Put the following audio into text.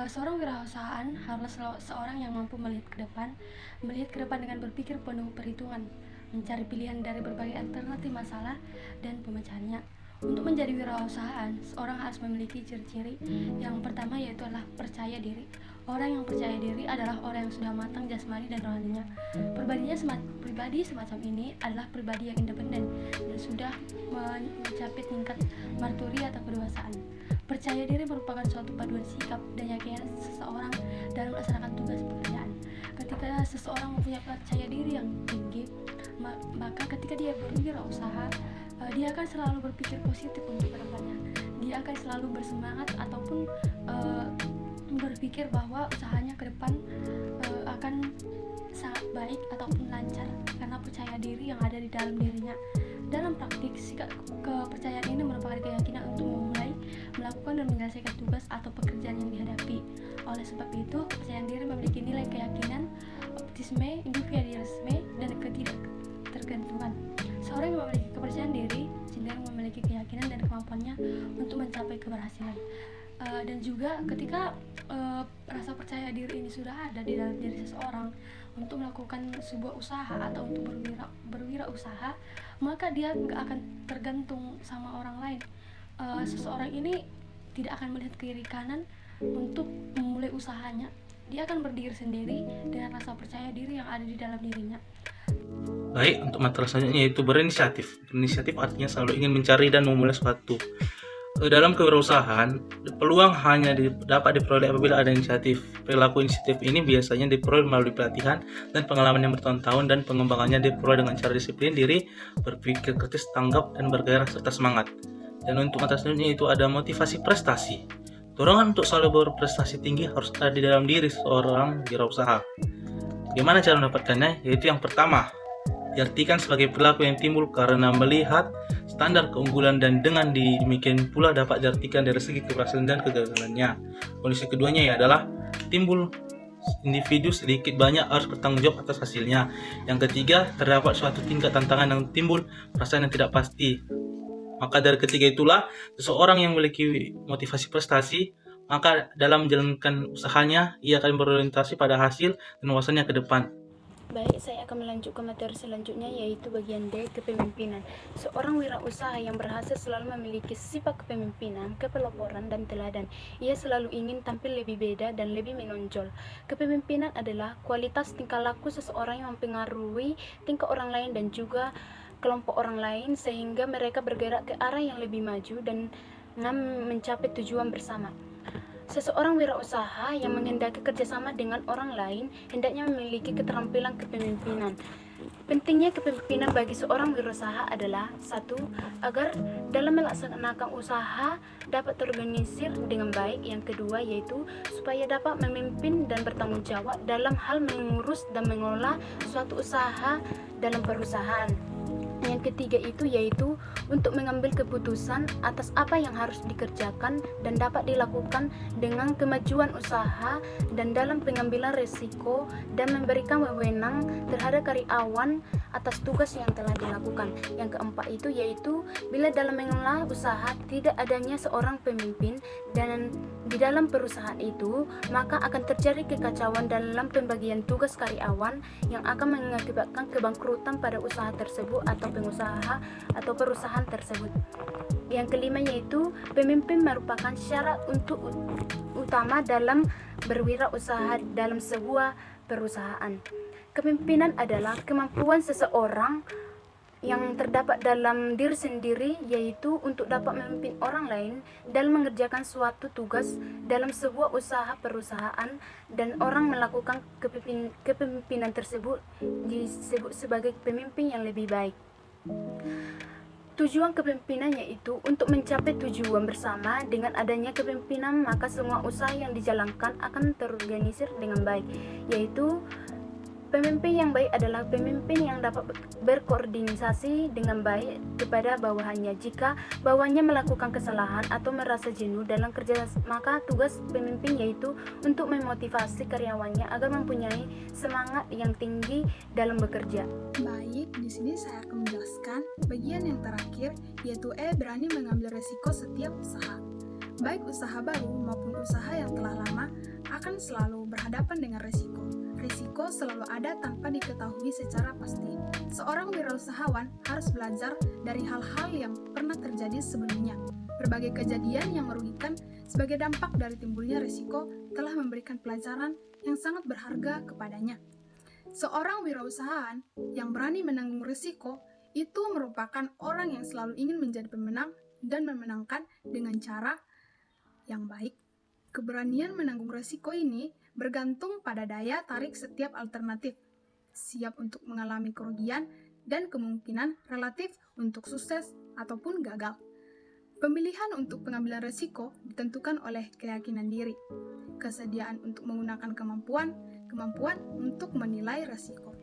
Seorang wirausahaan haruslah seorang yang mampu melihat ke depan dengan berpikir penuh perhitungan, mencari pilihan dari berbagai alternatif masalah dan pemecahannya. Untuk menjadi wirausahaan, seorang harus memiliki ciri-ciri. Yang pertama yaitu adalah percaya diri. Orang yang percaya diri adalah orang yang sudah matang jasmani dan rohaninya. Pribadi semacam ini adalah pribadi yang independen dan sudah mencapai tingkat marturi atau kedewasaan. Percaya diri merupakan suatu paduan sikap dan keyakinan seseorang dalam melaksanakan tugas pekerjaan. Ketika seseorang mempunyai percaya diri yang tinggi, maka ketika dia berwirausaha, dia akan selalu berpikir positif untuk kedepannya. Dia akan selalu bersemangat ataupun berpikir bahwa usahanya ke depan akan sangat baik ataupun lancar karena percaya diri yang ada di dalam dirinya. Dalam praktik, sikap kepercayaan ini merupakan keyakinan untuk memulai, melakukan dan menyelesaikan tugas atau pekerjaan yang dihadapi. Oleh sebab itu, kepercayaan diri memiliki nilai keyakinan, optimisme, individualisme, dan ketidaktergantungan. Seorang yang memiliki kepercayaan diri cenderung memiliki keyakinan dan kemampuannya untuk mencapai keberhasilan. Dan juga ketika rasa percaya diri ini sudah ada di dalam diri seseorang untuk melakukan sebuah usaha atau untuk berwirausaha, maka dia nggak akan tergantung sama orang lain. Seseorang ini tidak akan melihat kiri kanan untuk memulai usahanya. Dia akan berdiri sendiri dengan rasa percaya diri yang ada di dalam dirinya. Baik, untuk materi selanjutnya yaitu berinisiatif. Berinisiatif artinya selalu ingin mencari dan memulai sesuatu. Dalam kewirausahaan, peluang hanya dapat diperoleh apabila ada inisiatif. Perilaku inisiatif ini biasanya diperoleh melalui pelatihan dan pengalaman yang bertahun-tahun, dan pengembangannya diperoleh dengan cara disiplin diri, berpikir kritis, tanggap, dan bergairah serta semangat. Dan untuk materi selanjutnya itu ada motivasi prestasi. Dorongan untuk selalu berprestasi tinggi harus ada di dalam diri seorang wirausaha. Bagaimana cara mendapatkannya? Yaitu yang pertama, diartikan sebagai perilaku yang timbul karena melihat standar keunggulan, dan dengan demikian pula dapat diartikan dari segi keberhasilan dan kegagalannya. Kondisi keduanya adalah timbul individu sedikit banyak harus bertanggung jawab atas hasilnya. Yang ketiga, terdapat suatu tingkat tantangan yang timbul perasaan yang tidak pasti. Maka dari ketiga itulah, seseorang yang memiliki motivasi prestasi, maka dalam menjalankan usahanya ia akan berorientasi pada hasil dan wawasannya ke depan. Baik, saya akan melanjutkan materi selanjutnya, yaitu bagian D, kepemimpinan. Seorang wirausaha yang berhasil selalu memiliki sifat kepemimpinan, kepeloporan, dan teladan. Ia selalu ingin tampil lebih beda dan lebih menonjol. Kepemimpinan adalah kualitas tingkah laku seseorang yang mempengaruhi tingkah orang lain dan juga kelompok orang lain, sehingga mereka bergerak ke arah yang lebih maju dan mencapai tujuan bersama. Seseorang wirausaha yang menghendaki kerjasama dengan orang lain hendaknya memiliki keterampilan kepemimpinan. Pentingnya kepemimpinan bagi seorang wirausaha adalah: 1. Agar dalam melaksanakan usaha dapat terorganisir dengan baik. Yang kedua yaitu supaya dapat memimpin dan bertanggung jawab dalam hal mengurus dan mengelola suatu usaha dalam perusahaan. Yang ketiga itu yaitu untuk mengambil keputusan atas apa yang harus dikerjakan dan dapat dilakukan dengan kemajuan usaha dan dalam pengambilan risiko, dan memberikan wewenang terhadap karyawan atas tugas yang telah dilakukan. Yang keempat itu yaitu bila dalam mengelola usaha tidak adanya seorang pemimpin dan di dalam perusahaan itu, maka akan terjadi kekacauan dalam pembagian tugas karyawan yang akan mengakibatkan kebangkrutan pada usaha tersebut atau pengusaha atau perusahaan tersebut. Yang kelima yaitu pemimpin merupakan syarat untuk utama dalam berwirausaha dalam sebuah perusahaan. Kepemimpinan adalah kemampuan seseorang yang terdapat dalam diri sendiri, yaitu untuk dapat memimpin orang lain dalam mengerjakan suatu tugas dalam sebuah usaha perusahaan, dan orang melakukan kepemimpinan tersebut disebut sebagai pemimpin yang lebih baik. Tujuan kepemimpinan yaitu untuk mencapai tujuan bersama. Dengan adanya kepemimpinan, maka semua usaha yang dijalankan akan terorganisir dengan baik, yaitu pemimpin yang baik adalah pemimpin yang dapat berkoordinasi dengan baik kepada bawahannya. Jika bawahannya melakukan kesalahan atau merasa jenuh dalam kerja, maka tugas pemimpin yaitu untuk memotivasi karyawannya agar mempunyai semangat yang tinggi dalam bekerja. Baik, di sini saya akan menjelaskan bagian yang terakhir, yaitu berani mengambil resiko setiap usaha. Baik usaha baru maupun wirausaha yang telah lama akan selalu berhadapan dengan resiko. Risiko selalu ada tanpa diketahui secara pasti. Seorang wirausahawan harus belajar dari hal-hal yang pernah terjadi sebelumnya. Berbagai kejadian yang merugikan sebagai dampak dari timbulnya risiko telah memberikan pelajaran yang sangat berharga kepadanya. Seorang wirausahawan yang berani menanggung risiko itu merupakan orang yang selalu ingin menjadi pemenang dan memenangkan dengan cara yang baik. Keberanian menanggung risiko ini bergantung pada daya tarik setiap alternatif, siap untuk mengalami kerugian dan kemungkinan relatif untuk sukses ataupun gagal. Pemilihan untuk pengambilan risiko ditentukan oleh keyakinan diri, kesediaan untuk menggunakan kemampuan untuk menilai risiko.